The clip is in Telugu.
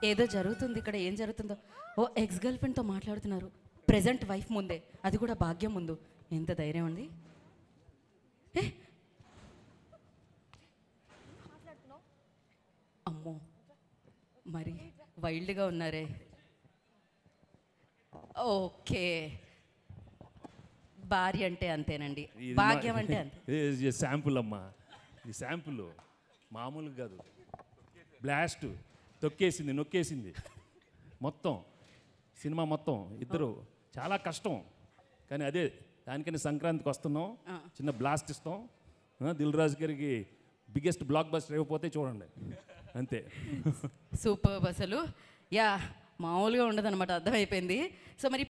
ఏదో జరుగుతుంది ఇక్కడ, ఏం జరుగుతుందో. ఓ ఎక్స్ గర్ల్ ఫ్రెండ్తో మాట్లాడుతున్నారు, ప్రెజెంట్ వైఫ్ ముందే, అది కూడా భాగ్యం ముందు. ఎంత ధైర్యం ఉంది. అమ్మో, మరి వైల్డ్గా ఉన్నారే. ఓకే, భార్య అంటే అంతేనండి, భాగ్యం అంటే అంతే. శాంపుల్ అమ్మా, ఈ శాంపుల్ మామూలుగా కాదు. బ్లాస్ట్ తొక్కేసింది, నొక్కేసింది మొత్తం సినిమా మొత్తం. ఇద్దరు చాలా కష్టం, కానీ అదే దానికని సంక్రాంతికి వస్తున్నాం, చిన్న బ్లాస్ట్ ఇస్తాం. దిల్ రాజు గారికి బిగ్గెస్ట్ బ్లాక్ బస్టర్ అయిపోతే చూడండి, అంతే. సూపర్ అసలు. యా, మామూలుగా ఉండదన్నమాట, అర్థమైపోయింది. సో మరి